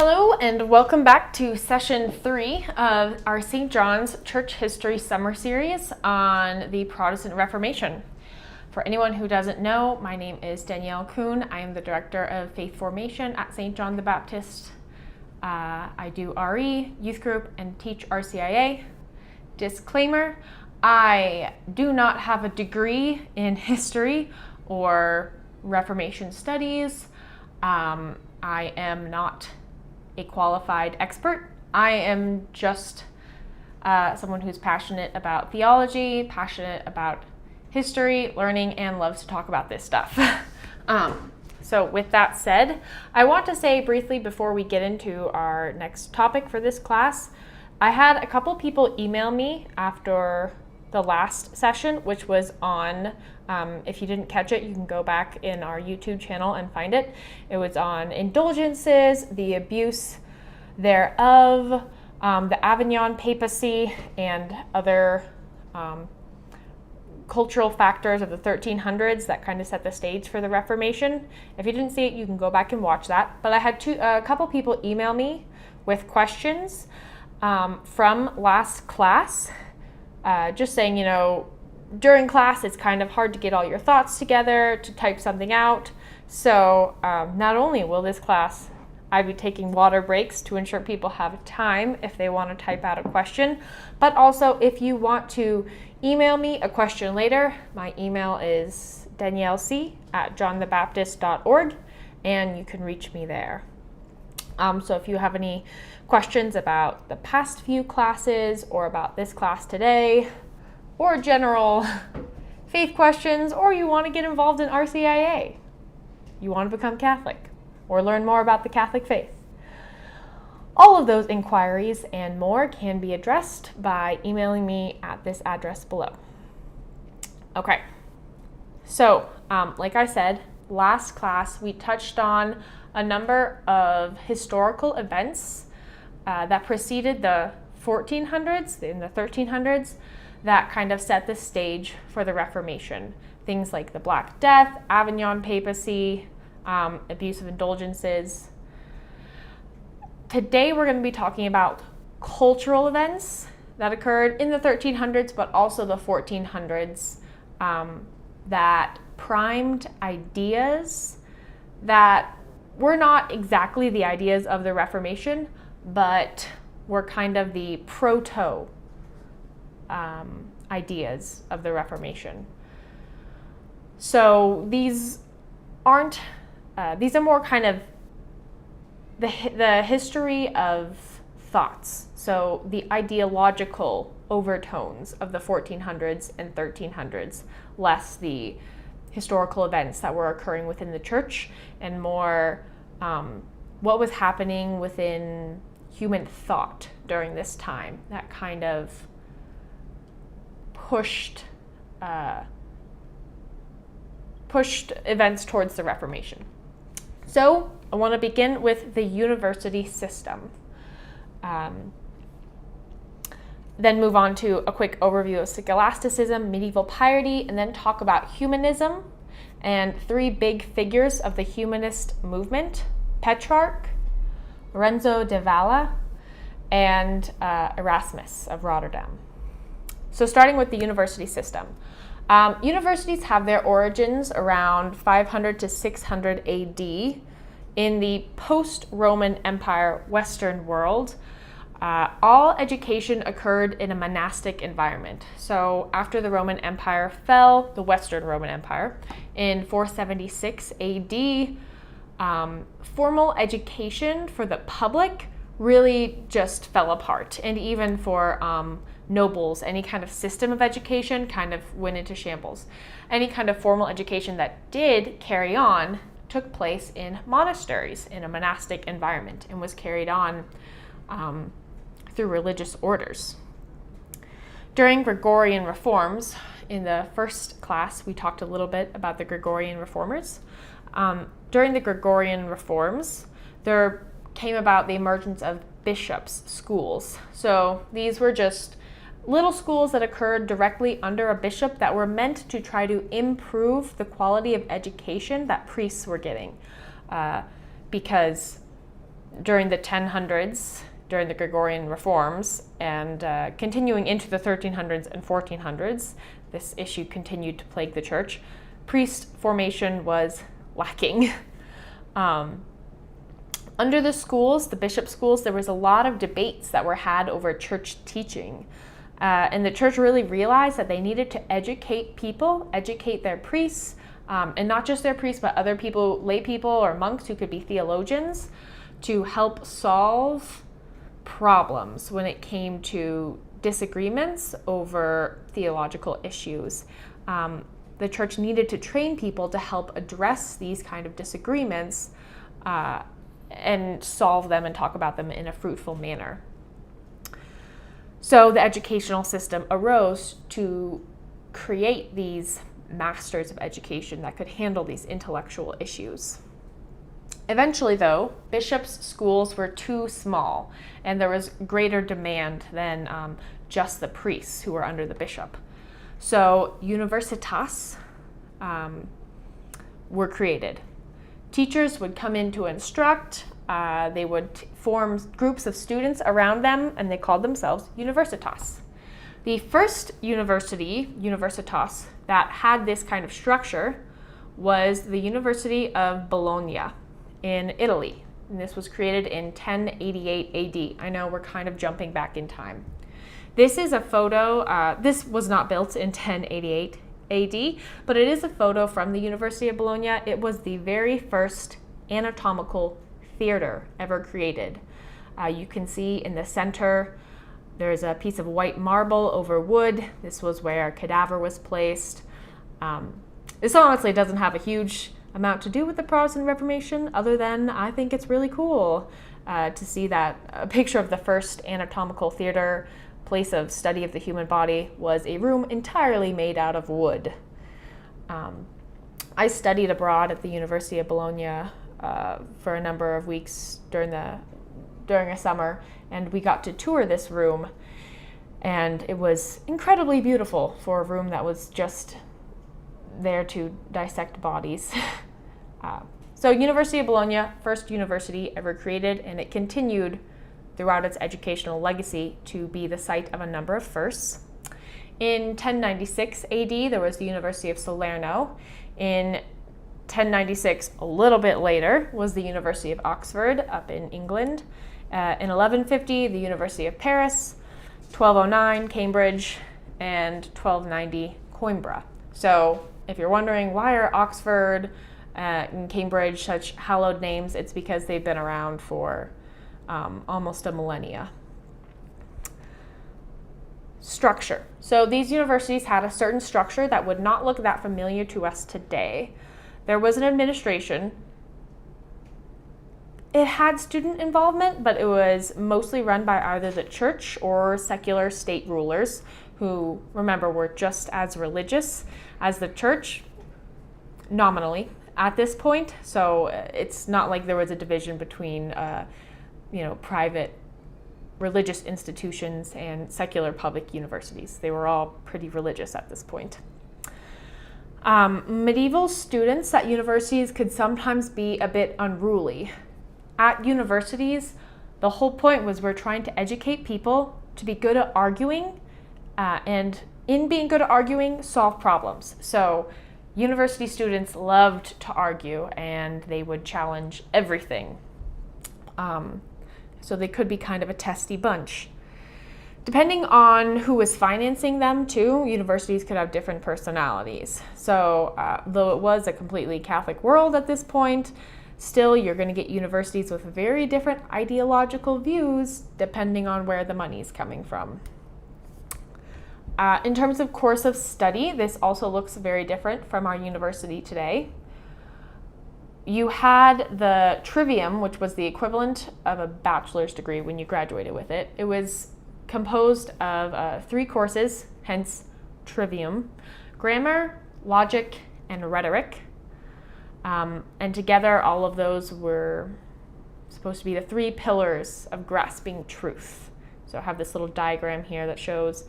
Hello and welcome back to session 3 of our St. John's Church History Summer Series on the Protestant Reformation. For anyone who doesn't know, my name is Danielle Kuhn. I am the Director of Faith Formation at St. John the Baptist. I do RE, youth group, and teach RCIA. Disclaimer, I do not have a degree in history or Reformation studies. I am not a qualified expert. I am just someone who's passionate about theology, passionate about history, learning, and loves to talk about this stuff. So with that said, I want to say briefly before we get into our next topic for this class, I had a couple people email me after the last session, which was on, if you didn't catch it, you can go back in our YouTube channel and find it. It was on indulgences, the abuse thereof, the Avignon papacy, and other cultural factors of the 1300s that kind of set the stage for the Reformation. If you didn't see it, you can go back and watch that. But I had a couple people email me with questions from last class, just saying, you know, during class it's kind of hard to get all your thoughts together to type something out. So not only will this class I'd be taking water breaks to ensure people have time if they want to type out a question, but also if you want to email me a question later, my email is daniellec@johnthebaptist.org, and you can reach me there. So if you have any questions about the past few classes or about this class today, or general faith questions, or you want to get involved in RCIA, you want to become Catholic, or learn more about the Catholic faith, all of those inquiries and more can be addressed by emailing me at this address below. Okay, so like I said, last class we touched on a number of historical events that preceded the 1400s, in the 1300s, that kind of set the stage for the Reformation. Things like the Black Death, Avignon papacy, abuse of indulgences. Today we're going to be talking about cultural events that occurred in the 1300s, but also the 1400s, that primed ideas that were not exactly the ideas of the Reformation, but were kind of the proto ideas of the Reformation. So these are more kind of the history of thoughts. So the ideological overtones of the 1400s and 1300s, less the historical events that were occurring within the church, and more what was happening within human thought during this time that kind of pushed events towards the Reformation. So I want to begin with the university system. Then move on to a quick overview of Scholasticism, medieval piety, and then talk about humanism and 3 big figures of the humanist movement: Petrarch, Lorenzo De Valois, and Erasmus of Rotterdam. So starting with the university system. Universities have their origins around 500 to 600 AD in the post-Roman Empire Western world. All education occurred in a monastic environment. So after the Roman Empire fell, the Western Roman Empire, in 476 AD, formal education for the public really just fell apart. And even for nobles, any kind of system of education kind of went into shambles. Any kind of formal education that did carry on took place in monasteries, in a monastic environment, and was carried on through religious orders. During Gregorian Reforms, in the first class, we talked a little bit about the Gregorian Reformers. During the Gregorian Reforms, there came about the emergence of bishops' schools. So these were just little schools that occurred directly under a bishop that were meant to try to improve the quality of education that priests were getting. Because during the 1000s, during the Gregorian Reforms, and continuing into the 1300s and 1400s, this issue continued to plague the church. Priest formation was lacking. Under the schools, the bishop schools, there was a lot of debates that were had over church teaching. And the church really realized that they needed to educate people, educate their priests, and not just their priests, but other people, lay people or monks who could be theologians, to help solve problems when it came to disagreements over theological issues. The church needed to train people to help address these kind of disagreements and solve them and talk about them in a fruitful manner. So the educational system arose to create these masters of education that could handle these intellectual issues. Eventually, though, bishops' schools were too small, and there was greater demand than just the priests who were under the bishop. So universitas were created. Teachers would come in to instruct. They would form groups of students around them, and they called themselves universitas. The first universitas, that had this kind of structure was the University of Bologna in Italy. And this was created in 1088 AD. I know we're kind of jumping back in time. This is a photo. This was not built in 1088 AD, but it is a photo from the University of Bologna. It was the very first anatomical theater ever created. You can see in the center, there's a piece of white marble over wood. This was where a cadaver was placed. This honestly doesn't have a huge amount to do with the Protestant Reformation, other than I think it's really cool to see that a picture of the first anatomical theater, place of study of the human body, was a room entirely made out of wood. I studied abroad at the University of Bologna for a number of weeks during a summer, and we got to tour this room, and it was incredibly beautiful for a room that was just there to dissect bodies. So University of Bologna, first university ever created, and it continued throughout its educational legacy to be the site of a number of firsts. In 1096 AD, there was the University of Salerno. In 1096, a little bit later, was the University of Oxford up in England. In 1150, the University of Paris, 1209, Cambridge, and 1290, Coimbra. So if you're wondering why are Oxford and Cambridge such hallowed names, it's because they've been around for almost a millennia. Structure. So these universities had a certain structure that would not look that familiar to us today. There was an administration. It had student involvement, but it was mostly run by either the church or secular state rulers who, remember, were just as religious as the church, nominally, at this point. So it's not like there was a division between private religious institutions and secular public universities. They were all pretty religious at this point. Medieval students at universities could sometimes be a bit unruly. At universities, the whole point was we're trying to educate people to be good at arguing, and in being good at arguing, solve problems. So university students loved to argue, and they would challenge everything. So they could be kind of a testy bunch. Depending on who was financing them, too, universities could have different personalities. So though it was a completely Catholic world at this point, still you're going to get universities with very different ideological views depending on where the money's coming from. In terms of course of study, this also looks very different from our university today. You had the trivium, which was the equivalent of a bachelor's degree when you graduated with it. It was composed of 3 courses, hence trivium: grammar, logic, and rhetoric. And together, all of those were supposed to be the 3 pillars of grasping truth. So I have this little diagram here that shows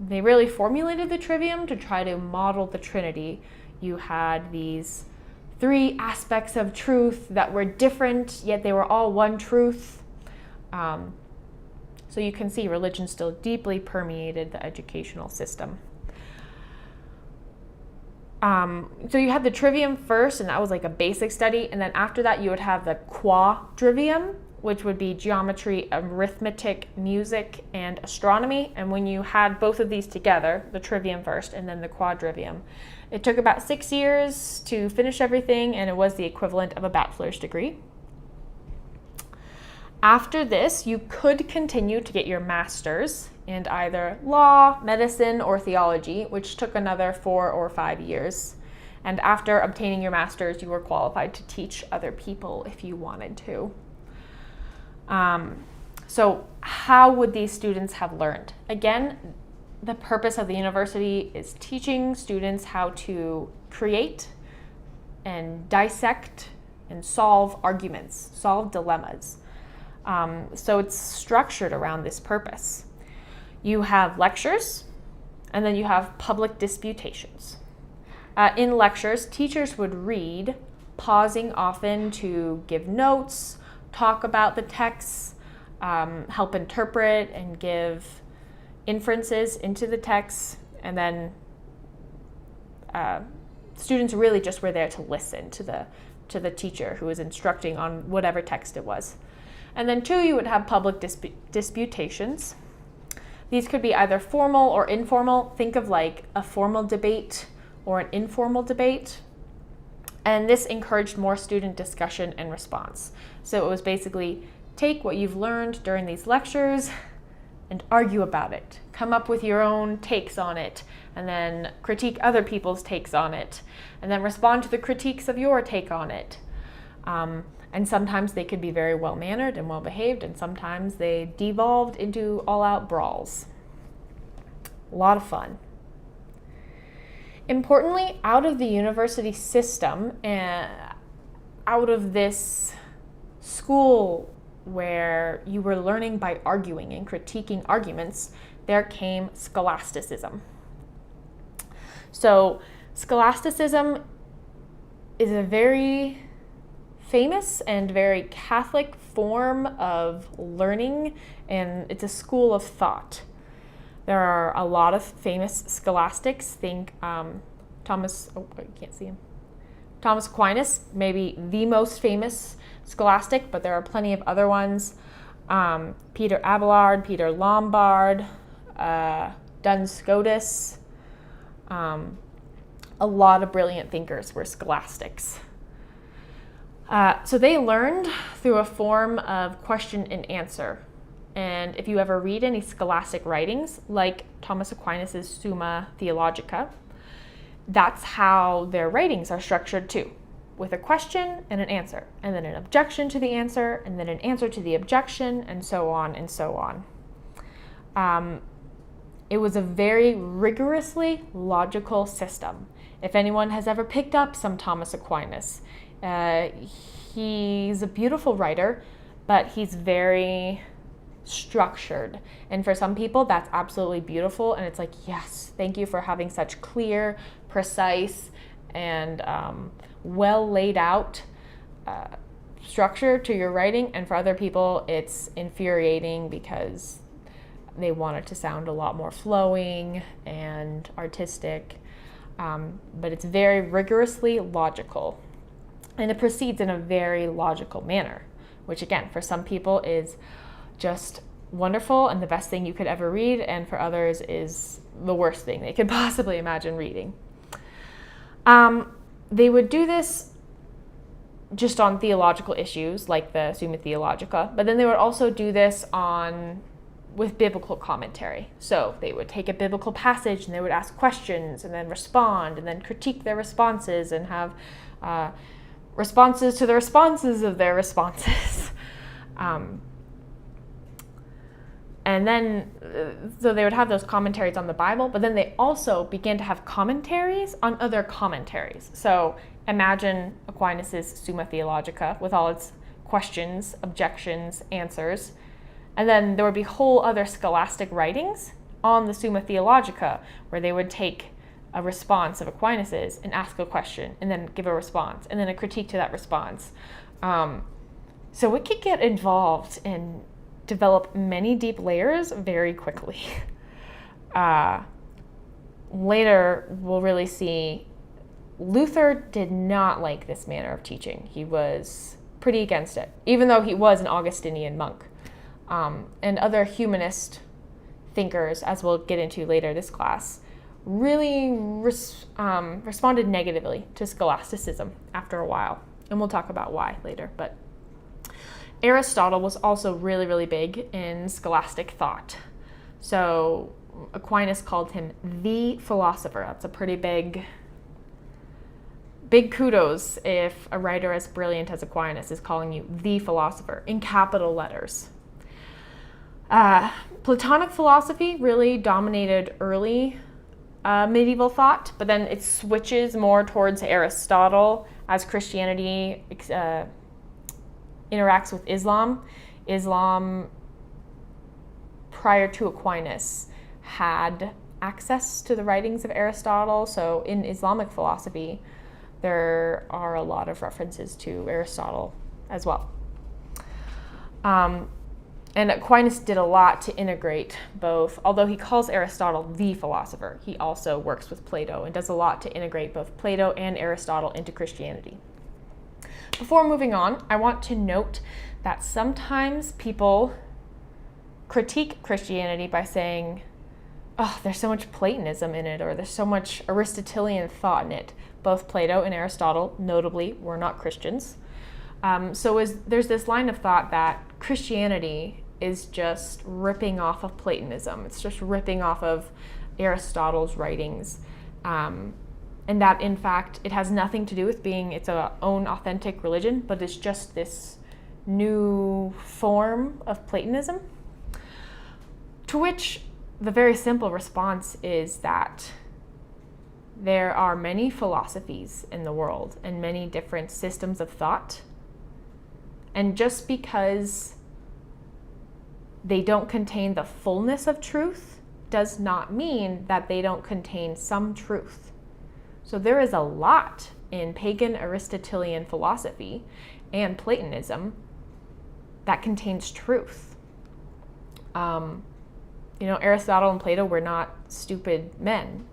they really formulated the trivium to try to model the Trinity. You had these 3 aspects of truth that were different, yet they were all one truth. So you can see religion still deeply permeated the educational system. So you had the trivium first, and that was like a basic study, and then after that you would have the quadrivium, which would be geometry, arithmetic, music, and astronomy. And when you had both of these together, the trivium first and then the quadrivium, it took about 6 years to finish everything, and it was the equivalent of a bachelor's degree. After this, you could continue to get your master's in either law, medicine, or theology, which took another 4 or 5 years. And after obtaining your master's, you were qualified to teach other people if you wanted to. So how would these students have learned? Again, the purpose of the university is teaching students how to create and dissect and solve arguments, solve dilemmas. So it's structured around this purpose. You have lectures, and then you have public disputations. In lectures, teachers would read, pausing often to give notes, talk about the texts, help interpret and give inferences into the texts, and then students really just were there to listen to the teacher who was instructing on whatever text it was. And then 2, you would have public disputations. These could be either formal or informal. Think of like a formal debate or an informal debate. And this encouraged more student discussion and response. So it was basically take what you've learned during these lectures and argue about it. Come up with your own takes on it, and then critique other people's takes on it, and then respond to the critiques of your take on it. And sometimes they could be very well-mannered and well-behaved, and sometimes they devolved into all-out brawls. A lot of fun. Importantly, out of the university system, out of this school where you were learning by arguing and critiquing arguments, there came Scholasticism. So Scholasticism is a very famous and very Catholic form of learning, and it's a school of thought. There are a lot of famous scholastics. Think Thomas Aquinas, maybe the most famous scholastic, but there are plenty of other ones. Peter Abelard, Peter Lombard, Duns Scotus. A lot of brilliant thinkers were scholastics. So they learned through a form of question and answer. And if you ever read any scholastic writings, like Thomas Aquinas' Summa Theologica, that's how their writings are structured too, with a question and an answer, and then an objection to the answer, and then an answer to the objection, and so on and so on. It was a very rigorously logical system. If anyone has ever picked up some Thomas Aquinas, he's a beautiful writer, but he's very structured. And for some people, that's absolutely beautiful. And it's like, yes, thank you for having such clear, precise, and well laid out structure to your writing. And for other people, it's infuriating because they want it to sound a lot more flowing and artistic. But it's very rigorously logical. And it proceeds in a very logical manner, which again, for some people is just wonderful and the best thing you could ever read, and for others is the worst thing they could possibly imagine reading. They would do this just on theological issues like the Summa Theologica, but then they would also do this with biblical commentary. So they would take a biblical passage and they would ask questions and then respond and then critique their responses and have responses to the responses of their responses. And then, so they would have those commentaries on the Bible, but then they also began to have commentaries on other commentaries. So imagine Aquinas' Summa Theologica with all its questions, objections, answers. And then there would be whole other scholastic writings on the Summa Theologica where they would take a response of Aquinas's and ask a question and then give a response and then a critique to that response. So it could get involved and develop many deep layers very quickly. Later, we'll really see Luther did not like this manner of teaching. He was pretty against it, even though he was an Augustinian monk. And other humanist thinkers, as we'll get into later this class, really responded negatively to scholasticism after a while. And we'll talk about why later. But Aristotle was also really, really big in scholastic thought. So Aquinas called him the philosopher. That's a pretty big kudos if a writer as brilliant as Aquinas is calling you the philosopher in capital letters. Platonic philosophy really dominated early medieval thought, but then it switches more towards Aristotle as Christianity interacts with Islam. Islam, prior to Aquinas, had access to the writings of Aristotle. So in Islamic philosophy, there are a lot of references to Aristotle as well. And Aquinas did a lot to integrate both, although he calls Aristotle the philosopher, he also works with Plato and does a lot to integrate both Plato and Aristotle into Christianity. Before moving on, I want to note that sometimes people critique Christianity by saying, oh, there's so much Platonism in it, or there's so much Aristotelian thought in it. Both Plato and Aristotle, notably, were not Christians. There's this line of thought that Christianity is just ripping off of Platonism. It's just ripping off of Aristotle's writings. And that, in fact, it has nothing to do with being its own authentic religion, but it's just this new form of Platonism. To which the very simple response is that there are many philosophies in the world and many different systems of thought. And just because they don't contain the fullness of truth does not mean that they don't contain some truth. So there is a lot in pagan Aristotelian philosophy and Platonism that contains truth. Aristotle and Plato were not stupid men.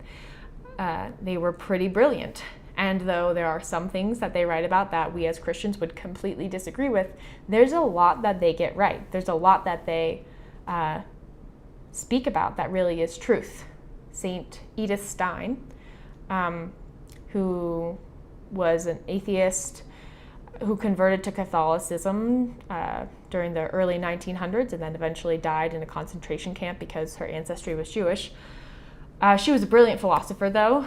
They were pretty brilliant. And though there are some things that they write about that we as Christians would completely disagree with, there's a lot that they get right. There's a lot that they speak about that really is truth. Saint Edith Stein, who was an atheist who converted to Catholicism during the early 1900s and then eventually died in a concentration camp because her ancestry was Jewish. She was a brilliant philosopher, though,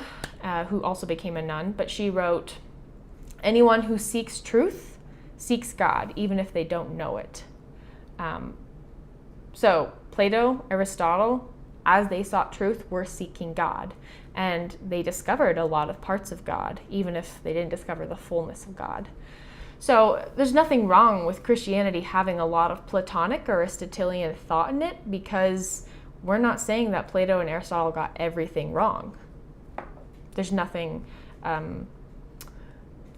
who also became a nun, but she wrote, "Anyone who seeks truth seeks God, even if they don't know it." So Plato, Aristotle, as they sought truth, were seeking God, and they discovered a lot of parts of God, even if they didn't discover the fullness of God. So there's nothing wrong with Christianity having a lot of Platonic or Aristotelian thought in it, because we're not saying that Plato and Aristotle got everything wrong. There's nothing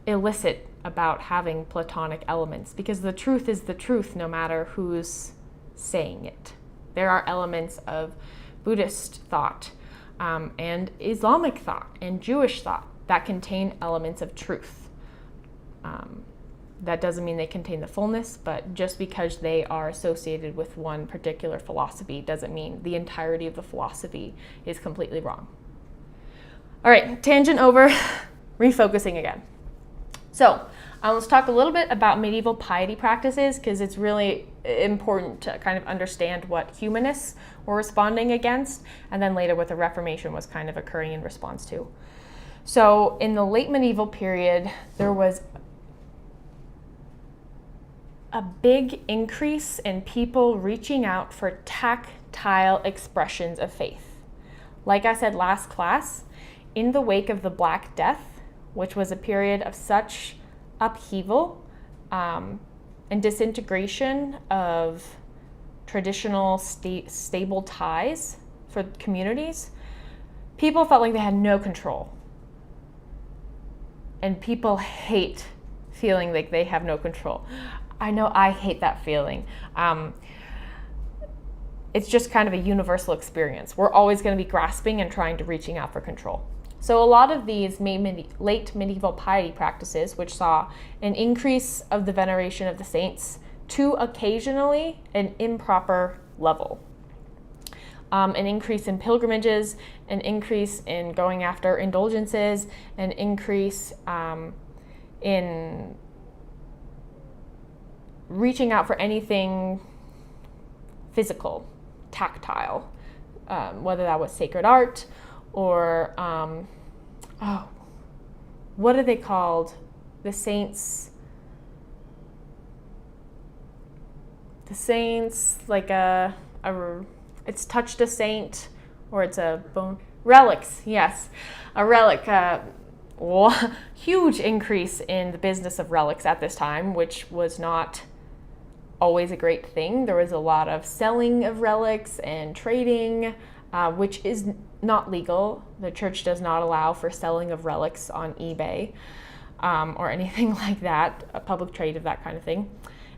illicit about having Platonic elements, because the truth is the truth no matter who's saying it. There are elements of Buddhist thought and Islamic thought and Jewish thought that contain elements of truth. That doesn't mean they contain the fullness, but just because they are associated with one particular philosophy doesn't mean the entirety of the philosophy is completely wrong. All right, tangent over, refocusing again. So let's talk a little bit about medieval piety practices, because it's really important to kind of understand what humanists were responding against, and then later what the Reformation was kind of occurring in response to. So in the late medieval period, there was a big increase in people reaching out for tactile expressions of faith. Like I said last class, in the wake of the Black Death, which was a period of such upheaval and disintegration of traditional stable ties for communities, people felt like they had no control. And people hate feeling like they have no control. I know I hate that feeling. It's just kind of a universal experience. We're always going to be grasping and trying to reaching out for control. So a lot of these late medieval piety practices, which saw an increase of the veneration of the saints to occasionally an improper level. An increase in pilgrimages, an increase in going after indulgences, an increase in reaching out for anything physical, tactile, whether that was sacred art or, what are they called? The saints, like it's touched a saint, or it's a bone. Relics, yes. A relic. Huge increase in the business of relics at this time, which was not always a great thing. There was a lot of selling of relics and trading, which is not legal. The church does not allow for selling of relics on eBay or anything like that, a public trade of that kind of thing.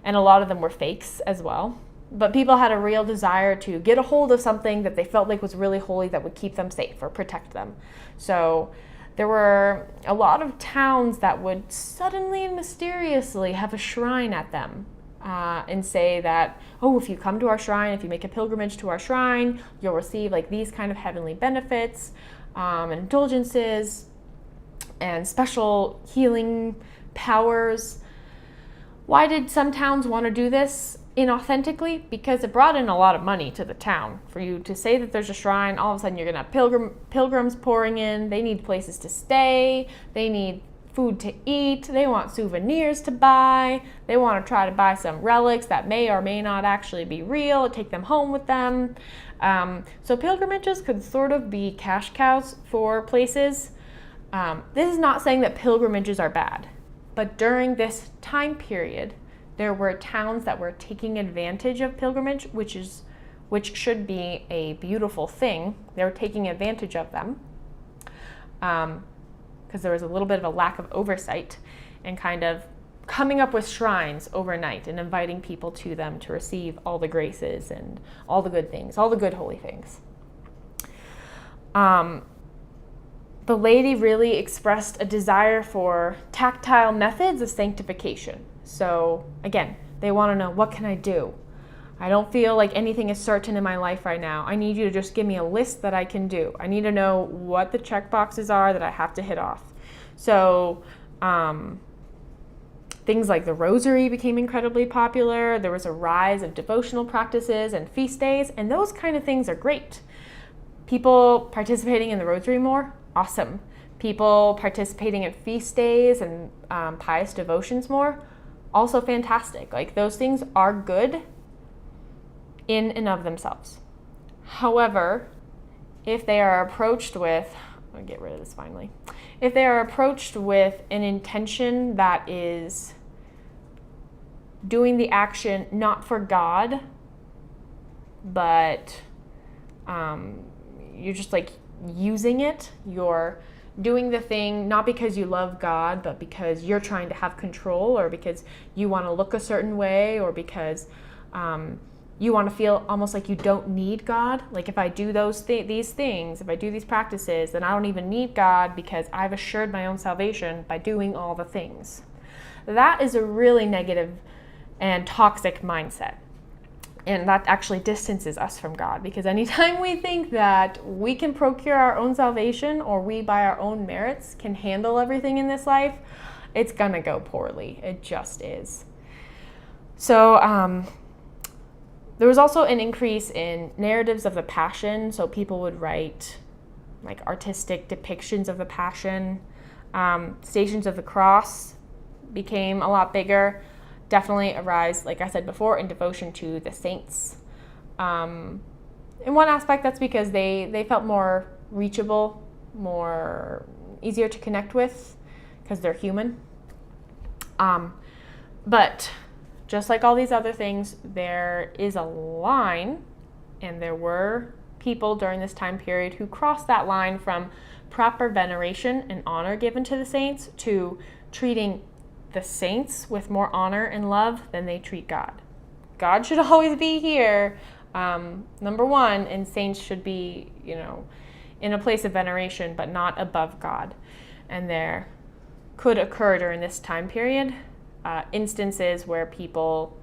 And a lot of them were fakes as well. But people had a real desire to get a hold of something that they felt like was really holy that would keep them safe or protect them. So there were a lot of towns that would suddenly and mysteriously have a shrine at them and say that, oh, if you come to our shrine, if you make a pilgrimage to our shrine, you'll receive like these kind of heavenly benefits and indulgences and special healing powers. Why did some towns want to do this inauthentically? Because it brought in a lot of money to the town. For you to say that there's a shrine, all of a sudden you're going to have pilgrims pouring in. They need places to stay. They need food to eat. They want souvenirs to buy. They want to try to buy some relics that may or may not actually be real and take them home with them. So pilgrimages could sort of be cash cows for places. This is not saying that pilgrimages are bad, but during this time period, there were towns that were taking advantage of pilgrimage, which should be a beautiful thing. They were taking advantage of them because there was a little bit of a lack of oversight and kind of coming up with shrines overnight and inviting people to them to receive all the graces and all the good things, all the good holy things. The laity really expressed a desire for tactile methods of sanctification. So again, they want to know, what can I do? I don't feel like anything is certain in my life right now. I need you to just give me a list that I can do. I need to know what the check boxes are that I have to hit off. So things like the rosary became incredibly popular. There was a rise of devotional practices and feast days, and those kind of things are great. People participating in the rosary more, awesome. People participating in feast days and pious devotions more, also fantastic. Like, those things are good in and of themselves. However, if they are approached with, I'll get rid of this finally. If they are approached with an intention that is doing the action not for God, but you're just like using it, you're doing the thing not because you love God, but because you're trying to have control, or because you want to look a certain way, or because you want to feel almost like you don't need God. Like, if I do these things, if I do these practices, then I don't even need God because I've assured my own salvation by doing all the things. That is a really negative and toxic mindset. And that actually distances us from God, because anytime we think that we can procure our own salvation, or we by our own merits can handle everything in this life, it's gonna go poorly. It just is. So there was also an increase in narratives of the Passion. So people would write like artistic depictions of the Passion. Stations of the Cross became a lot bigger. Definitely a rise, like I said before, in devotion to the saints. In one aspect, that's because they felt more reachable, more easier to connect with, because they're human. But just like all these other things, there is a line, and there were people during this time period who crossed that line from proper veneration and honor given to the saints to treating the saints with more honor and love than they treat God. God should always be here, number one, and saints should be, in a place of veneration, but not above God. And there could occur during this time period instances where people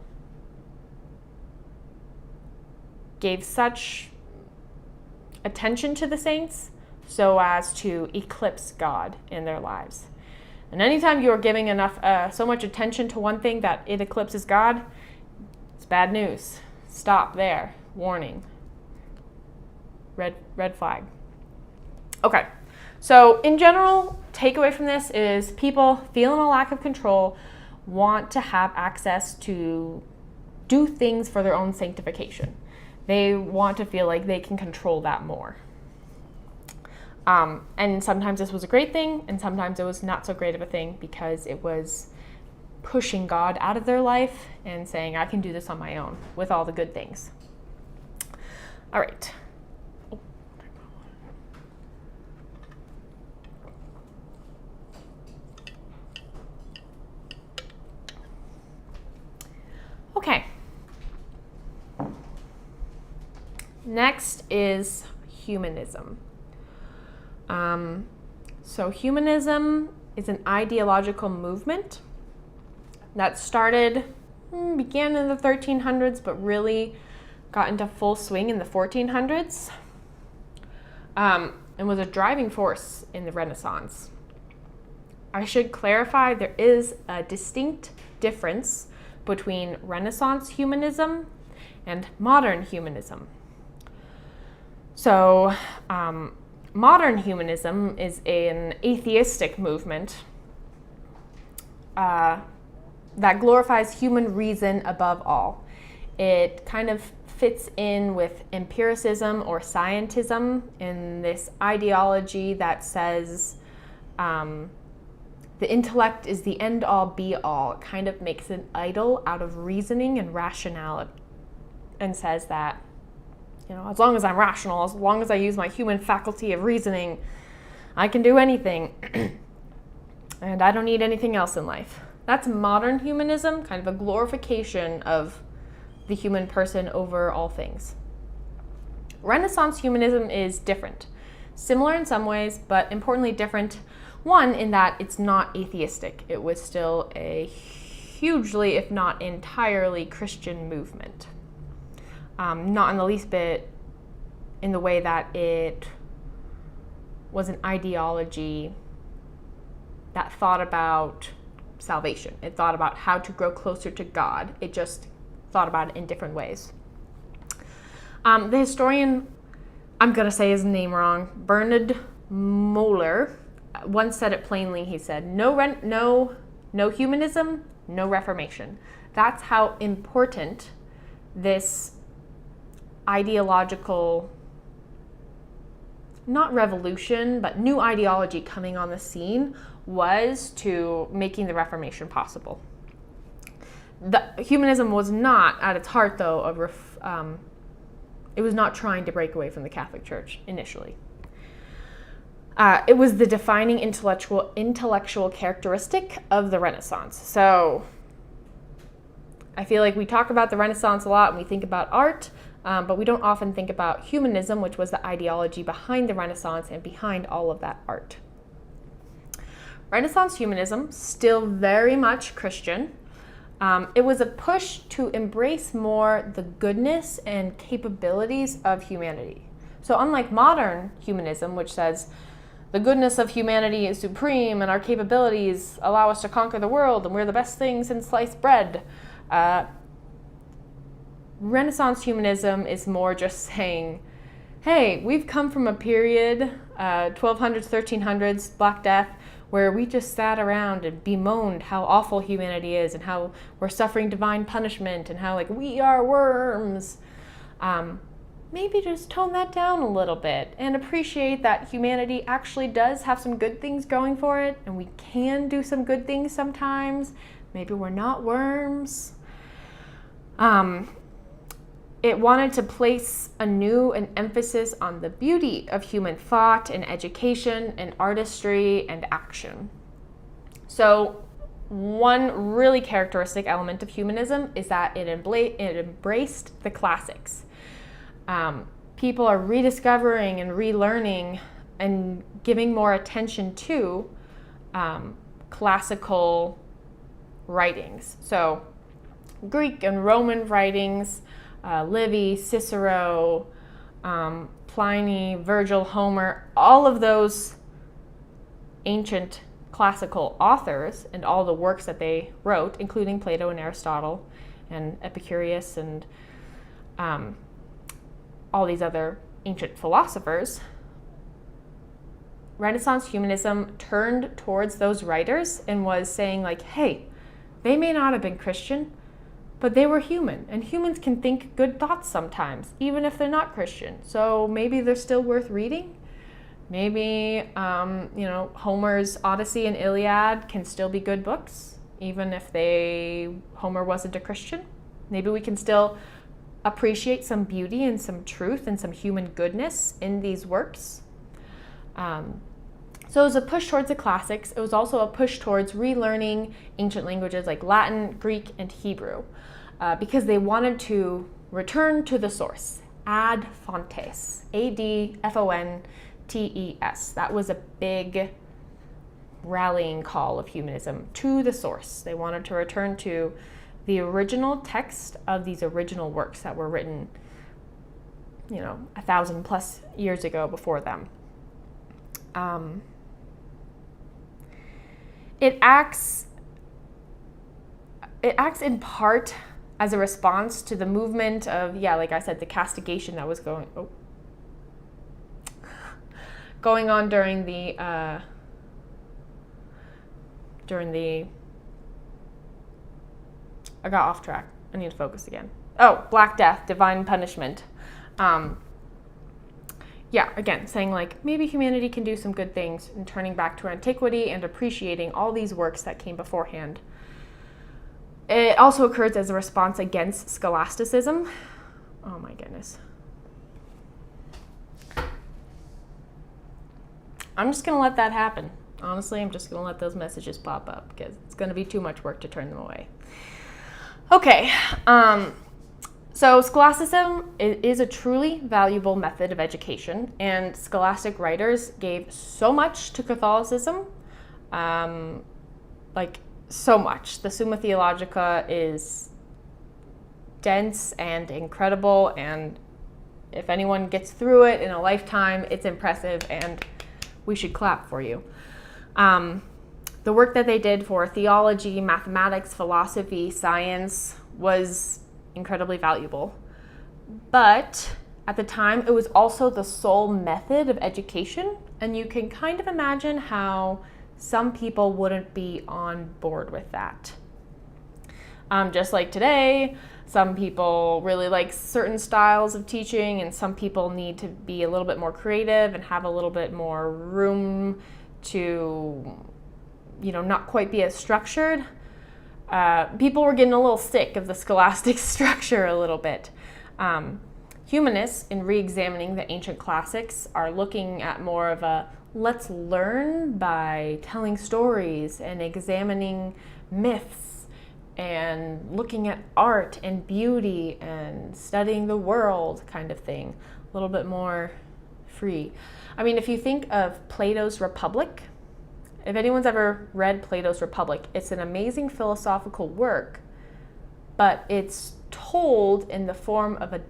gave such attention to the saints so as to eclipse God in their lives. And anytime you are giving so much attention to one thing that it eclipses God, it's bad news. Stop there. Warning. Red flag. Okay. So in general, takeaway from this is people feeling a lack of control want to have access to do things for their own sanctification. They want to feel like they can control that more. And sometimes this was a great thing, and sometimes it was not so great of a thing because it was pushing God out of their life and saying, I can do this on my own with all the good things. All right. Okay. Next is humanism. So humanism is an ideological movement that began in the 1300s, but really got into full swing in the 1400s, and was a driving force in the Renaissance. I should clarify there is a distinct difference between Renaissance humanism and modern humanism. So, modern humanism is an atheistic movement that glorifies human reason above all. It kind of fits in with empiricism or scientism in this ideology that says the intellect is the end-all, be-all. It kind of makes an idol out of reasoning and rationality and says that, as long as I'm rational, as long as I use my human faculty of reasoning, I can do anything. And I don't need anything else in life. That's modern humanism, kind of a glorification of the human person over all things. Renaissance humanism is different. Similar in some ways, but importantly different. One, in that it's not atheistic. It was still a hugely, if not entirely, Christian movement. Not in the least bit in the way that it was an ideology that thought about salvation. It thought about how to grow closer to God. It just thought about it in different ways. The historian, I'm going to say his name wrong, Bernard Moeller, once said it plainly. He said, no humanism, no Reformation. That's how important this ideological, not revolution, but new ideology coming on the scene was to making the Reformation possible. The humanism was not, at its heart though, it was not trying to break away from the Catholic Church initially. It was the defining intellectual characteristic of the Renaissance. So I feel like we talk about the Renaissance a lot when we think about art, but we don't often think about humanism, which was the ideology behind the Renaissance and behind all of that art. Renaissance humanism, still very much Christian. It was a push to embrace more the goodness and capabilities of humanity. So unlike modern humanism, which says the goodness of humanity is supreme and our capabilities allow us to conquer the world and we're the best thing since sliced bread, Renaissance humanism is more just saying, hey, we've come from a period, 1200s, 1300s, Black Death, where we just sat around and bemoaned how awful humanity is and how we're suffering divine punishment and how we are worms. Maybe just tone that down a little bit and appreciate that humanity actually does have some good things going for it and we can do some good things sometimes. Maybe we're not worms. it wanted to place anew an emphasis on the beauty of human thought and education and artistry and action. So one really characteristic element of humanism is that it embraced the classics. People are rediscovering and relearning and giving more attention to classical writings. So Greek and Roman writings, Livy, Cicero, Pliny, Virgil, Homer, all of those ancient classical authors and all the works that they wrote, including Plato and Aristotle and Epicurus and all these other ancient philosophers, Renaissance humanism turned towards those writers and was saying like, hey, they may not have been Christian, but they were human, and humans can think good thoughts sometimes, even if they're not Christian. So maybe they're still worth reading. Maybe, Homer's Odyssey and Iliad can still be good books, even if Homer wasn't a Christian. Maybe we can still appreciate some beauty and some truth and some human goodness in these works. So it was a push towards the classics. It was also a push towards relearning ancient languages like Latin, Greek, and Hebrew, because they wanted to return to the source, ad fontes, ADFONTES. That was a big rallying call of humanism, to the source. They wanted to return to the original text of these original works that were written, 1,000+ years ago before them. It acts in part as a response to the movement of, like I said, the castigation that was going on during the I got off track. I need to focus again. Black Death, divine punishment. Again, saying like maybe humanity can do some good things and turning back to antiquity and appreciating all these works that came beforehand. It also occurs as a response against scholasticism. Oh my goodness. I'm just going to let that happen. Honestly, I'm just going to let those messages pop up because it's going to be too much work to turn them away. Okay. So scholasticism is a truly valuable method of education, and scholastic writers gave so much to Catholicism, so much. The Summa Theologica is dense and incredible, and if anyone gets through it in a lifetime, it's impressive, and we should clap for you. The work that they did for theology, mathematics, philosophy, science was incredibly valuable. But at the time, it was also the sole method of education, and you can kind of imagine how some people wouldn't be on board with that. Just like today, some people really like certain styles of teaching, and some people need to be a little bit more creative and have a little bit more room to, not quite be as structured. People were getting a little sick of the scholastic structure a little bit. Humanists, in re-examining the ancient classics, are looking at more of a let's learn by telling stories and examining myths and looking at art and beauty and studying the world kind of thing. A little bit more free. I mean, if you think of Plato's Republic, if anyone's ever read Plato's Republic, it's an amazing philosophical work, but it's told in the form of a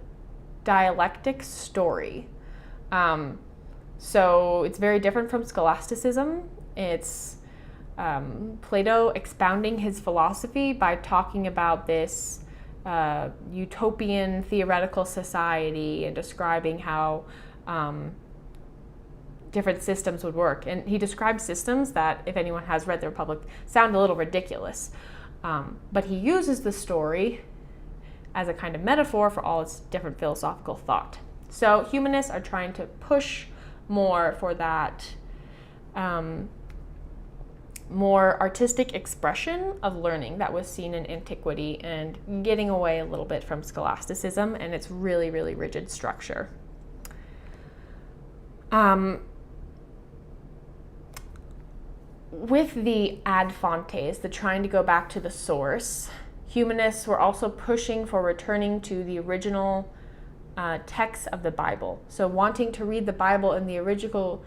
dialectic story. So it's very different from scholasticism. It's Plato expounding his philosophy by talking about this utopian theoretical society and describing how different systems would work. And he described systems that, if anyone has read the Republic, sound a little ridiculous. But he uses the story as a kind of metaphor for all its different philosophical thought. So humanists are trying to push more for that more artistic expression of learning that was seen in antiquity and getting away a little bit from scholasticism and its really, really rigid structure. With the ad fontes, the trying to go back to the source, humanists were also pushing for returning to the original texts of the Bible. So wanting to read the Bible in the original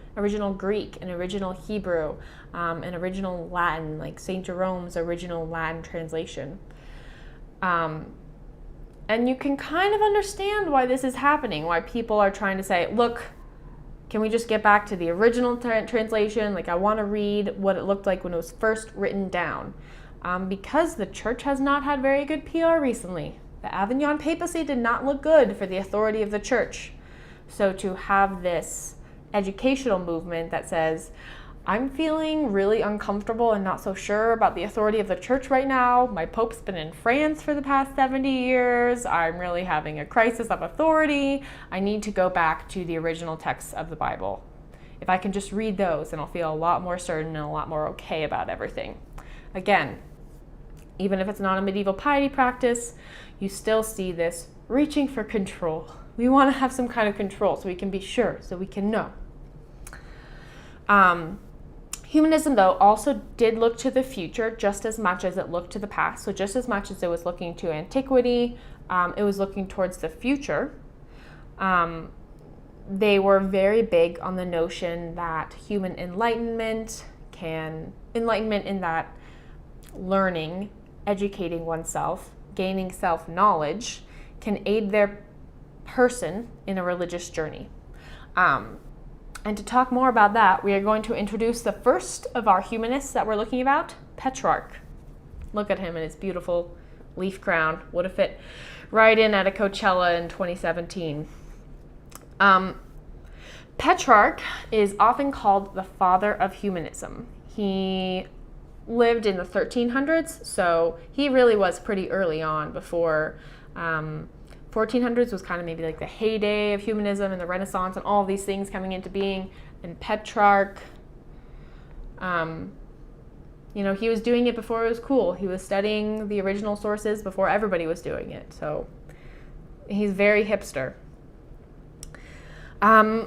Greek and original Hebrew and original Latin, like St. Jerome's original Latin translation. And you can kind of understand why this is happening, why people are trying to say, look, can we just get back to the original translation? Like, I want to read what it looked like when it was first written down. Because the church has not had very good PR recently. The Avignon papacy did not look good for the authority of the church. So to have this educational movement that says, I'm feeling really uncomfortable and not so sure about the authority of the church right now. My pope's been in France for the past 70 years. I'm really having a crisis of authority. I need to go back to the original texts of the Bible. If I can just read those, then I'll feel a lot more certain and a lot more okay about everything. Again, even if it's not a medieval piety practice, you still see this reaching for control. We want to have some kind of control so we can be sure, so we can know. Humanism, though, also did look to the future just as much as it looked to the past. So just as much as it was looking to antiquity, it was looking towards the future. They were very big on the notion that human enlightenment in that learning, educating oneself, gaining self-knowledge, can aid their person in a religious journey. And to talk more about that, we are going to introduce the first of our humanists that we're looking about, Petrarch. Look at him in his beautiful leaf crown. Would have fit right in at a Coachella in 2017. Petrarch is often called the father of humanism. He lived in the 1300s, so he really was pretty early on before 1400s was kind of maybe like the heyday of humanism and the Renaissance and all these things coming into being. And Petrarch, he was doing it before it was cool. He was studying the original sources before everybody was doing it. So he's very hipster.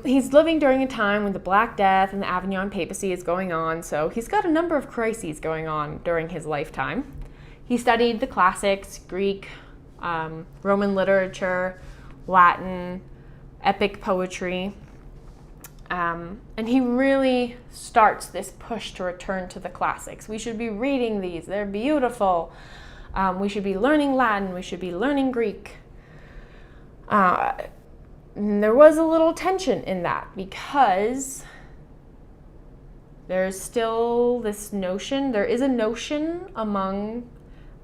He's living during a time when the Black Death and the Avignon papacy is going on. So he's got a number of crises going on during his lifetime. He studied the classics, Greek, Roman literature, Latin, epic poetry, and he really starts this push to return to the classics. We should be reading these, they're beautiful. We should be learning Latin, we should be learning Greek. There was a little tension in that because there's still this notion, there is a notion among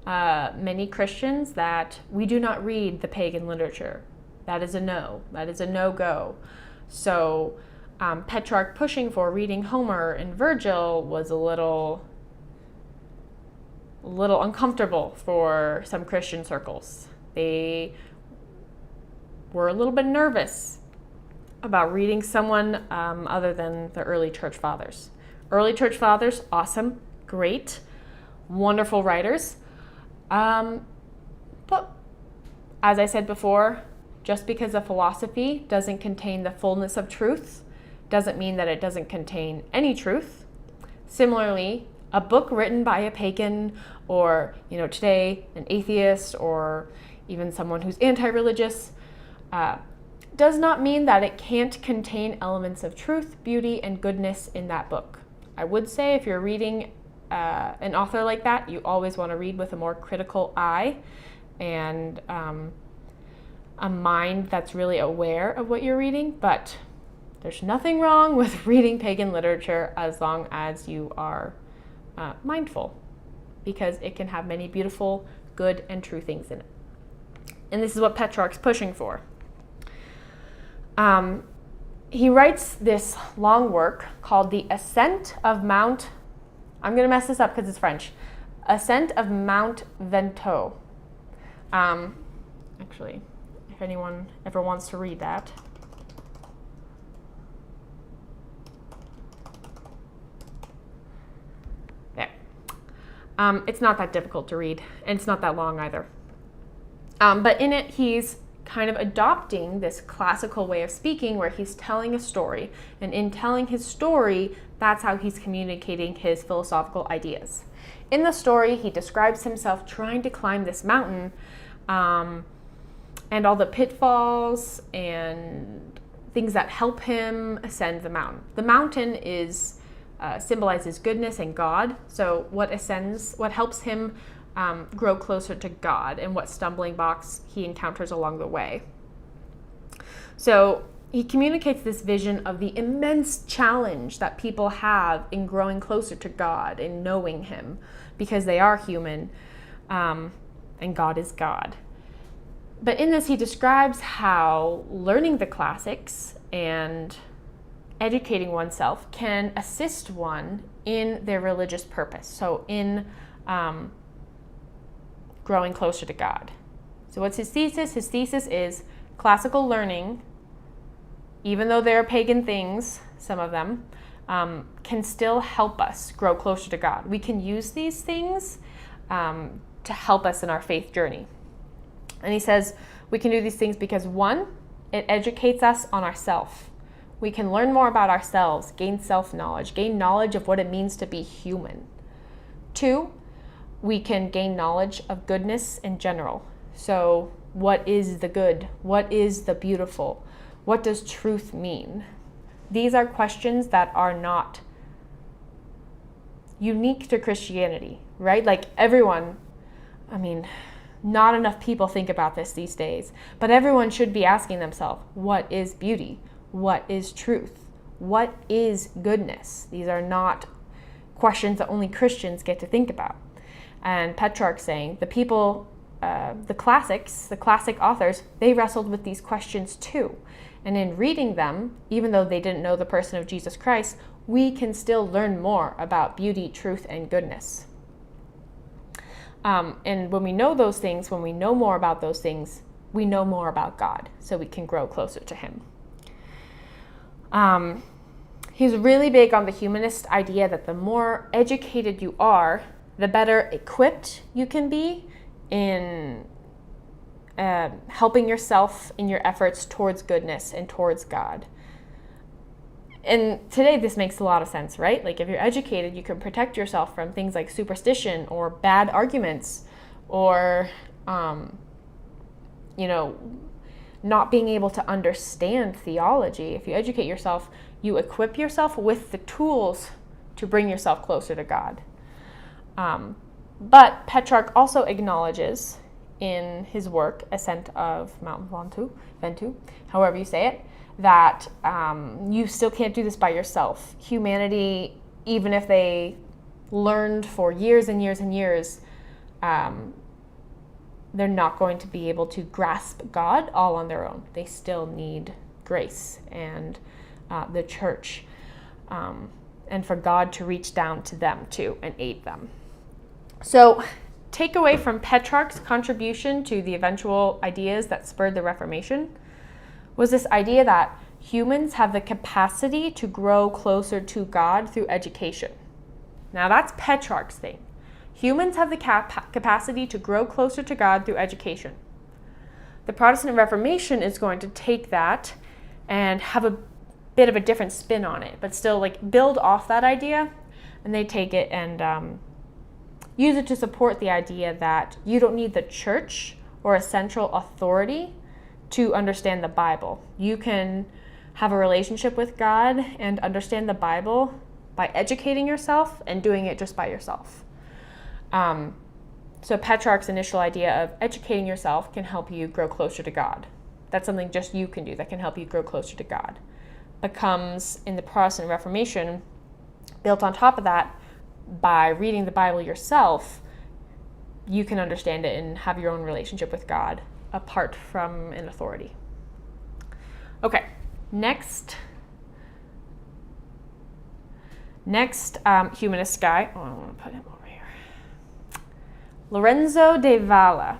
many Christians that we do not read the pagan literature. That is a no. That is a no-go. So Petrarch pushing for reading Homer and Virgil was a little uncomfortable for some Christian circles. They were a little bit nervous about reading someone other than the early church fathers. Early church fathers, awesome, great, wonderful writers. But as I said before, just because a philosophy doesn't contain the fullness of truth doesn't mean that it doesn't contain any truth. Similarly, a book written by a pagan or, today an atheist or even someone who's anti-religious does not mean that it can't contain elements of truth, beauty, and goodness in that book. I would say if you're reading an author like that, you always want to read with a more critical eye and a mind that's really aware of what you're reading. But there's nothing wrong with reading pagan literature as long as you are mindful, because it can have many beautiful, good, and true things in it. And this is what Petrarch's pushing for. He writes this long work called The Ascent of Mount, I'm going to mess this up because it's French, Ascent of Mount Ventoux. Actually, if anyone ever wants to read that. There. It's not that difficult to read, and it's not that long either. But in it, he's kind of adopting this classical way of speaking where he's telling a story. And in telling his story, that's how he's communicating his philosophical ideas. In the story, he describes himself trying to climb this mountain, and all the pitfalls and things that help him ascend the mountain. The mountain is symbolizes goodness and God. So what helps him grow closer to God, and what stumbling blocks he encounters along the way. So he communicates this vision of the immense challenge that people have in growing closer to God and knowing him, because they are human, and God is God. But in this, he describes how learning the classics and educating oneself can assist one in their religious purpose. So in growing closer to God. So what's his thesis? His thesis is classical learning, even though they're pagan things, some of them, can still help us grow closer to God. We can use these things to help us in our faith journey. And he says we can do these things because, one, it educates us on ourselves. We can learn more about ourselves, gain self-knowledge, gain knowledge of what it means to be human. Two, we can gain knowledge of goodness in general. So what is the good? What is the beautiful? What does truth mean? These are questions that are not unique to Christianity, right? Like everyone, not enough people think about this these days, but everyone should be asking themselves, what is beauty? What is truth? What is goodness? These are not questions that only Christians get to think about. And Petrarch saying, the people, the classic authors, they wrestled with these questions too. And in reading them, even though they didn't know the person of Jesus Christ, we can still learn more about beauty, truth, and goodness. And when we know those things, when we know more about those things, we know more about God, so we can grow closer to him. He's really big on the humanist idea that the more educated you are, the better equipped you can be in helping yourself in your efforts towards goodness and towards God. And today this makes a lot of sense, right? Like if you're educated, you can protect yourself from things like superstition or bad arguments or, not being able to understand theology. If you educate yourself, you equip yourself with the tools to bring yourself closer to God. But Petrarch also acknowledges in his work, Ascent of Mount Ventoux, however you say it, that you still can't do this by yourself. Humanity, even if they learned for years and years and years, they're not going to be able to grasp God all on their own. They still need grace and the church, and for God to reach down to them too and aid them. So, takeaway from Petrarch's contribution to the eventual ideas that spurred the Reformation was this idea that humans have the capacity to grow closer to God through education. Now that's Petrarch's thing. Humans have the capacity to grow closer to God through education. The Protestant Reformation is going to take that and have a bit of a different spin on it, but still build off that idea, and they take it and use it to support the idea that you don't need the church or a central authority to understand the Bible. You can have a relationship with God and understand the Bible by educating yourself and doing it just by yourself. So Petrarch's initial idea of educating yourself can help you grow closer to God. That's something just you can do that can help you grow closer to God. Becomes, in the Protestant Reformation, built on top of that, by reading the Bible yourself, you can understand it and have your own relationship with God apart from an authority. Okay, next humanist guy. I want to put him over here. Lorenzo De Valois.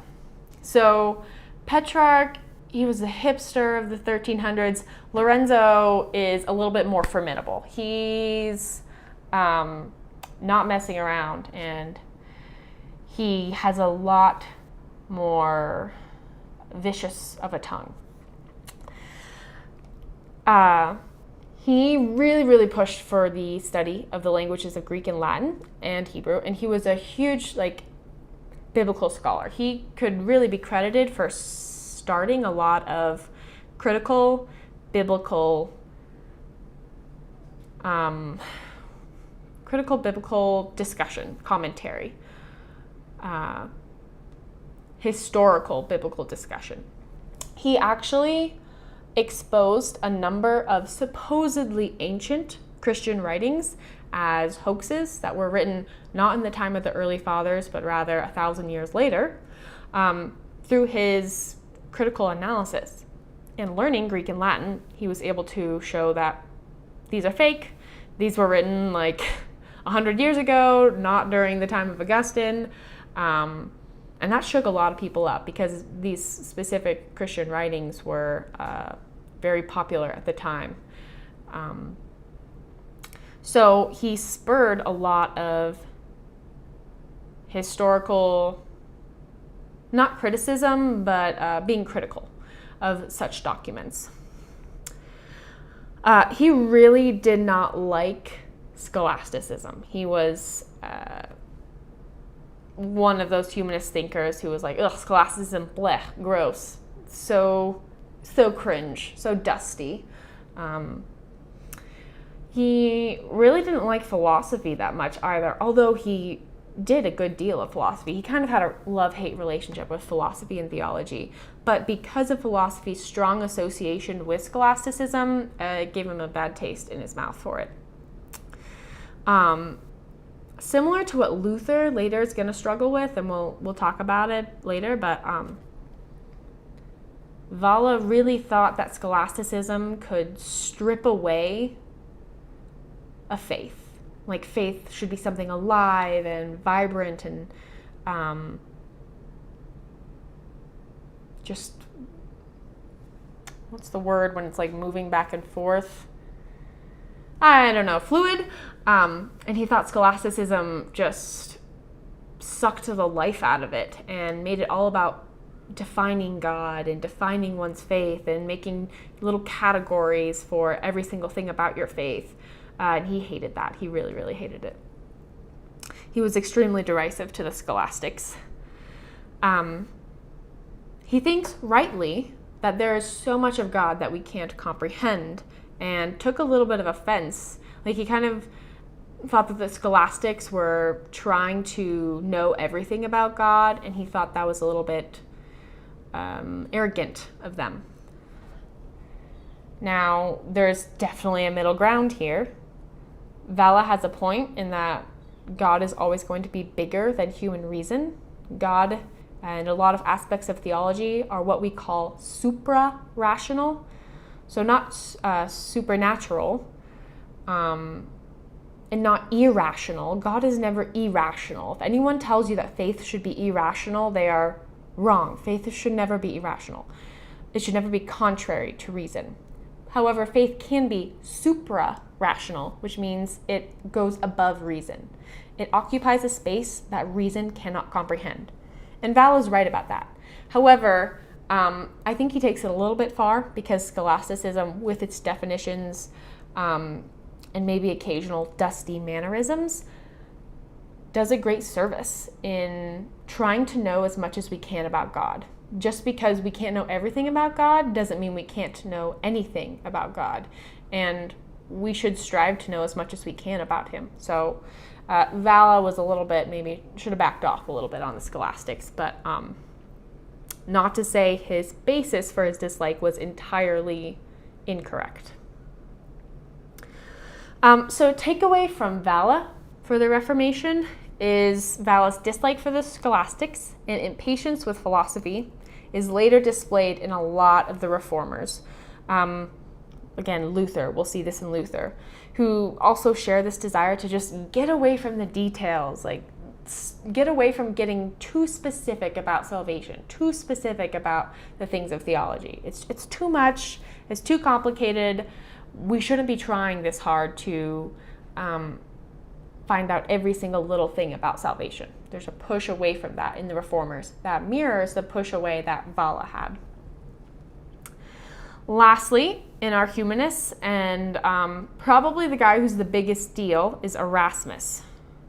So Petrarch, he was a hipster of the 1300s. Lorenzo is a little bit more formidable. He's not messing around, and he has a lot more vicious of a tongue. He really pushed for the study of the languages of Greek and Latin and Hebrew, and he was a huge biblical scholar. He could really be credited for starting a lot of critical biblical discussion, commentary, historical biblical discussion. He actually exposed a number of supposedly ancient Christian writings as hoaxes that were written not in the time of the early fathers, but rather 1,000 years later, through his critical analysis. In learning Greek and Latin, he was able to show that these are fake. These were written 100 years ago, not during the time of Augustine. And that shook a lot of people up because these specific Christian writings were very popular at the time. So he spurred a lot of historical, not criticism, but being critical of such documents. He really did not like Scholasticism. He was one of those humanist thinkers who was like, ugh, Scholasticism, blech, gross, so cringe, so dusty. He really didn't like philosophy that much either, although he did a good deal of philosophy. He kind of had a love-hate relationship with philosophy and theology, but because of philosophy's strong association with Scholasticism, it gave him a bad taste in his mouth for it. Similar to what Luther later is going to struggle with, and we'll talk about it later, but Valois really thought that Scholasticism could strip away a faith. Like faith should be something alive and vibrant and just, what's the word when it's moving back and forth? I don't know, fluid. And he thought Scholasticism just sucked the life out of it and made it all about defining God and defining one's faith and making little categories for every single thing about your faith. And he hated that. He really hated it. He was extremely derisive to the scholastics. He thinks rightly that there is so much of God that we can't comprehend, and took a little bit of offense. He kind of thought that the scholastics were trying to know everything about God, and he thought that was a little bit arrogant of them. Now, there's definitely a middle ground here. Valois has a point in that God is always going to be bigger than human reason. God and a lot of aspects of theology are what we call supra-rational, so not supernatural, and not irrational. God is never irrational. If anyone tells you that faith should be irrational, they are wrong. Faith should never be irrational. It should never be contrary to reason. However, faith can be supra-rational, which means it goes above reason. It occupies a space that reason cannot comprehend. And Valois is right about that. However, I think he takes it a little bit far, because scholasticism, with its definitions and maybe occasional dusty mannerisms, does a great service in trying to know as much as we can about God. Just because we can't know everything about God doesn't mean we can't know anything about God. And we should strive to know as much as we can about him. So Valois was a little bit, maybe should have backed off a little bit on the scholastics, but not to say his basis for his dislike was entirely incorrect. So takeaway from Valois for the Reformation is Valois' dislike for the scholastics and impatience with philosophy is later displayed in a lot of the Reformers. Again, Luther, we'll see this in Luther, who also share this desire to just get away from the details, get away from getting too specific about salvation, too specific about the things of theology. It's too much, it's too complicated. We shouldn't be trying this hard to find out every single little thing about salvation. There's a push away from that in the Reformers that mirrors the push away that Valois had. Lastly, in our humanists, and probably the guy who's the biggest deal is Erasmus.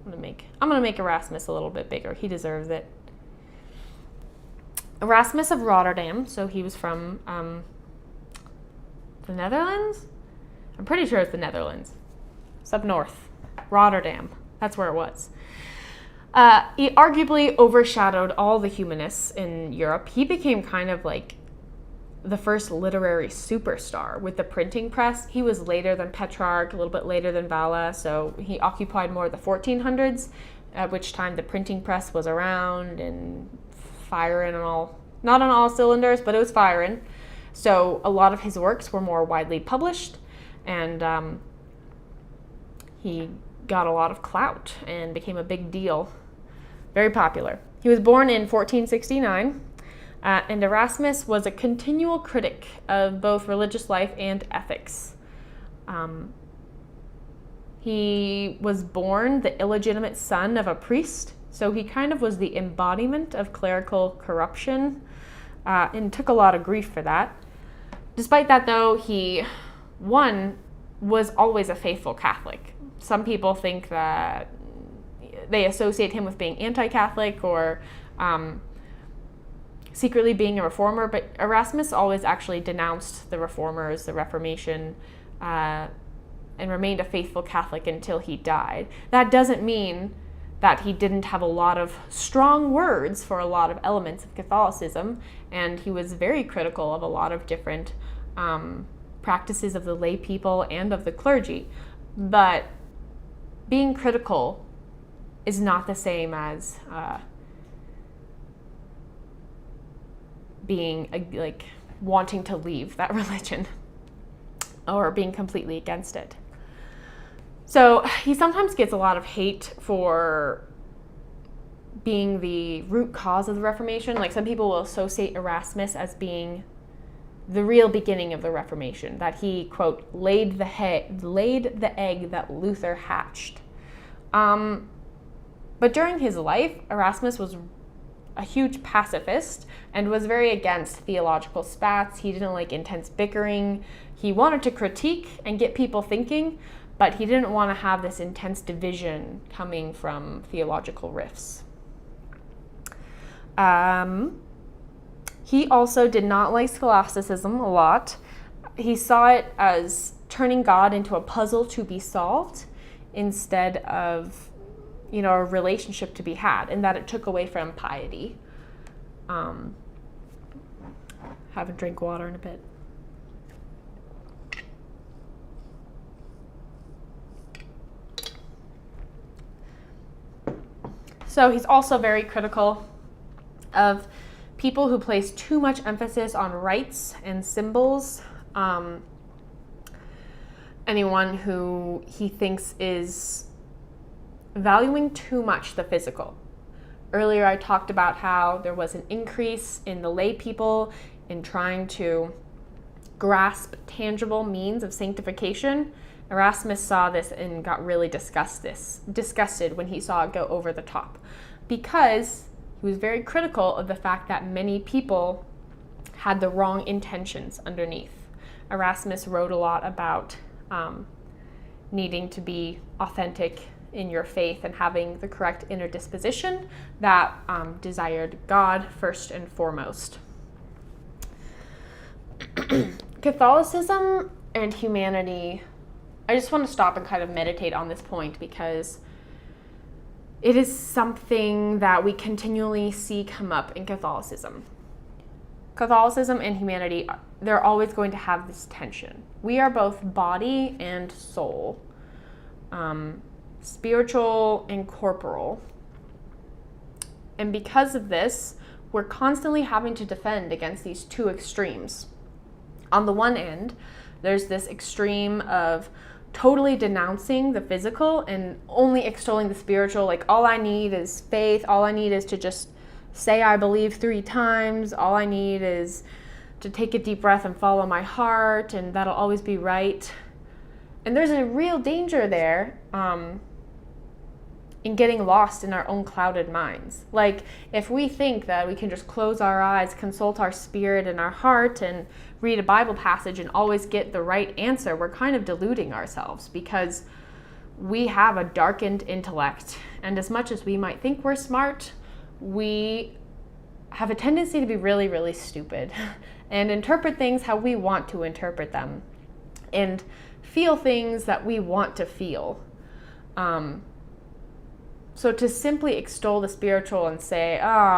I'm gonna make Erasmus a little bit bigger. He deserves it. Erasmus of Rotterdam, so he was from the Netherlands? I'm pretty sure it's the Netherlands. It's up north. Rotterdam. That's where it was. He arguably overshadowed all the humanists in Europe. He became kind of like the first literary superstar with the printing press. He was later than Petrarch, a little bit later than Valois, so he occupied more of the 1400s, at which time the printing press was around and firing on all, not on all cylinders, but it was firing. So a lot of his works were more widely published, and he got a lot of clout and became a big deal. Very popular. He was born in 1469, and Erasmus was a continual critic of both religious life and ethics. He was born the illegitimate son of a priest, so he kind of was the embodiment of clerical corruption, and took a lot of grief for that. Despite that, though, he, was always a faithful Catholic. Some people think that they associate him with being anti-Catholic or secretly being a reformer, but Erasmus always actually denounced the reformers, the Reformation, and remained a faithful Catholic until he died. That doesn't mean that he didn't have a lot of strong words for a lot of elements of Catholicism, and he was very critical of a lot of different practices of the lay people and of the clergy. But being critical is not the same as being like wanting to leave that religion or being completely against it. So he sometimes gets a lot of hate for being the root cause of the Reformation. Like, some people will associate Erasmus as being the real beginning of the Reformation, that he, quote, laid the egg that Luther hatched. But during his life, Erasmus was a huge pacifist and was very against theological spats. He didn't like intense bickering. He wanted to critique and get people thinking, but he didn't want to have this intense division coming from theological rifts. He also did not like Scholasticism a lot. He saw it as turning God into a puzzle to be solved instead of, a relationship to be had, and that it took away from piety. Have a drink water in a bit. So he's also very critical of people who place too much emphasis on rites and symbols. Anyone who he thinks is valuing too much the physical. Earlier I talked about how there was an increase in the lay people in trying to grasp tangible means of sanctification. Erasmus saw this and got really disgusted when he saw it go over the top, because he was very critical of the fact that many people had the wrong intentions underneath. Erasmus wrote a lot about needing to be authentic in your faith and having the correct inner disposition that desired God first and foremost. Catholicism and humanity, I just want to stop and kind of meditate on this point, because it is something that we continually see come up in Catholicism. Catholicism and humanity, they're always going to have this tension. We are both body and soul. Spiritual and corporal. And because of this, we're constantly having to defend against these two extremes. On the one end, there's this extreme of totally denouncing the physical and only extolling the spiritual. Like, all I need is faith. All I need is to just say I believe 3 times. All I need is to take a deep breath and follow my heart, and that'll always be right. And there's a real danger there, in getting lost in our own clouded minds. Like, if we think that we can just close our eyes, consult our spirit and our heart, and read a Bible passage and always get the right answer, we're kind of deluding ourselves, because we have a darkened intellect. And as much as we might think we're smart, we have a tendency to be really, really stupid and interpret things how we want to interpret them and feel things that we want to feel. So to simply extol the spiritual and say,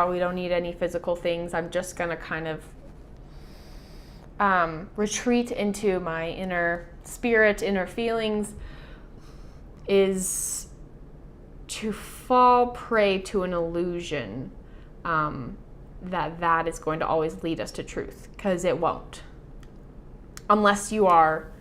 we don't need any physical things, I'm just going to kind of retreat into my inner spirit, inner feelings, is to fall prey to an illusion that is going to always lead us to truth, because it won't. Unless you are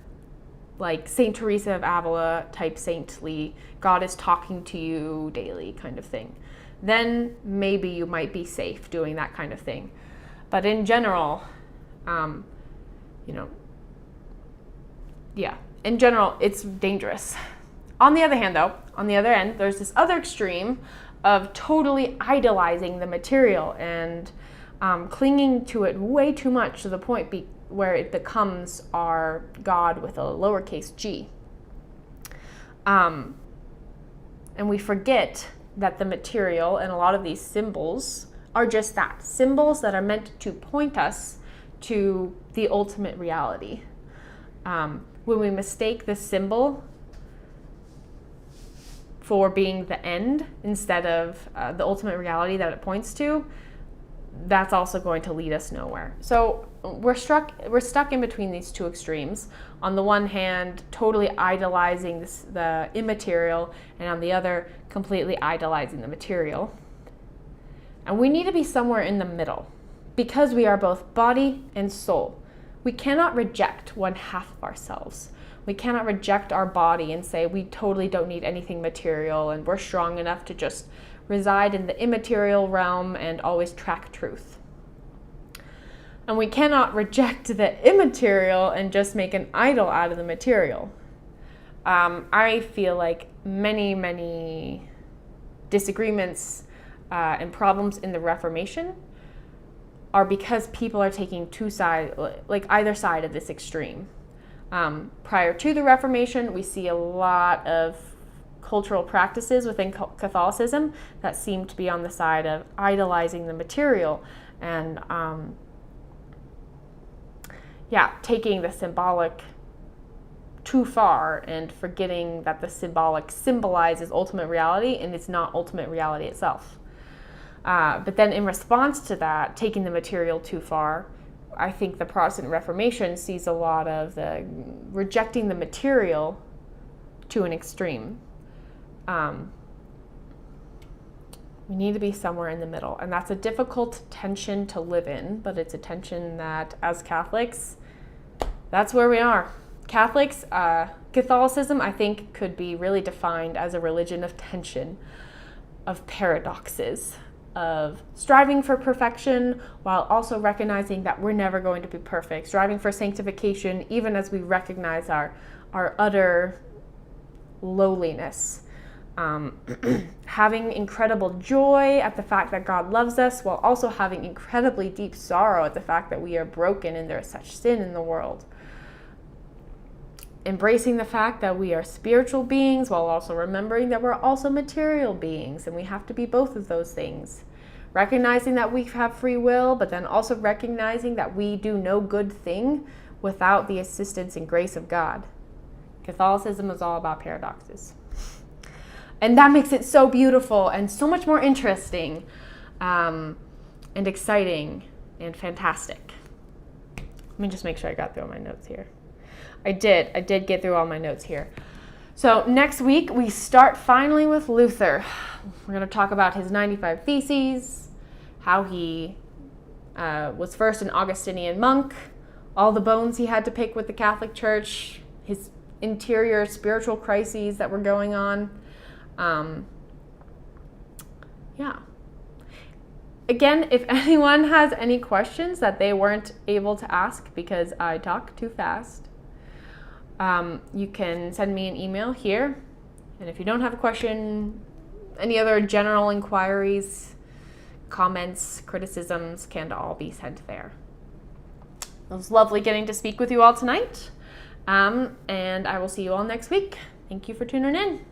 like Saint Teresa of Avila type saintly, God is talking to you daily kind of thing. Then maybe you might be safe doing that kind of thing. But in general, in general, it's dangerous. On the other hand, though, on the other end, there's this other extreme of totally idolizing the material and clinging to it way too much, to the point where it becomes our God with a lowercase g. And we forget that the material and a lot of these symbols are just that, symbols that are meant to point us to the ultimate reality. When we mistake the symbol for being the end instead of the ultimate reality that it points to, that's also going to lead us nowhere. So we're stuck in between these two extremes. On the one hand, totally idolizing the immaterial, and on the other, completely idolizing the material. And we need to be somewhere in the middle, because we are both body and soul. We cannot reject one half of ourselves. We cannot reject our body and say we totally don't need anything material and we're strong enough to just reside in the immaterial realm and always track truth. And we cannot reject the immaterial and just make an idol out of the material. I feel like many disagreements and problems in the Reformation are because people are taking two sides, like either side of this extreme. Prior to the Reformation, we see a lot of cultural practices within Catholicism that seem to be on the side of idolizing the material and taking the symbolic too far and forgetting that the symbolic symbolizes ultimate reality and it's not ultimate reality itself. But then in response to that, taking the material too far, I think the Protestant Reformation sees a lot of the rejecting the material to an extreme. We need to be somewhere in the middle, and that's a difficult tension to live in, but it's a tension that, as Catholics, that's where we are. Catholicism, I think, could be really defined as a religion of tension, of paradoxes, of striving for perfection while also recognizing that we're never going to be perfect, striving for sanctification even as we recognize our utter lowliness, having incredible joy at the fact that God loves us while also having incredibly deep sorrow at the fact that we are broken and there is such sin in the world. Embracing the fact that we are spiritual beings while also remembering that we're also material beings, and we have to be both of those things. Recognizing that we have free will, but then also recognizing that we do no good thing without the assistance and grace of God. Catholicism is all about paradoxes. And that makes it so beautiful and so much more interesting and exciting and fantastic. Let me just make sure I got through all my notes here. I did get through all my notes here. So next week, we start finally with Luther. We're going to talk about his 95 Theses, how he was first an Augustinian monk, all the bones he had to pick with the Catholic Church, his interior spiritual crises that were going on. Again, if anyone has any questions that they weren't able to ask because I talk too fast, you can send me an email here. And if you don't have a question, Any other general inquiries, comments, criticisms can all be sent there. It was lovely getting to speak with you all tonight, and I will see you all next week. Thank you for tuning in.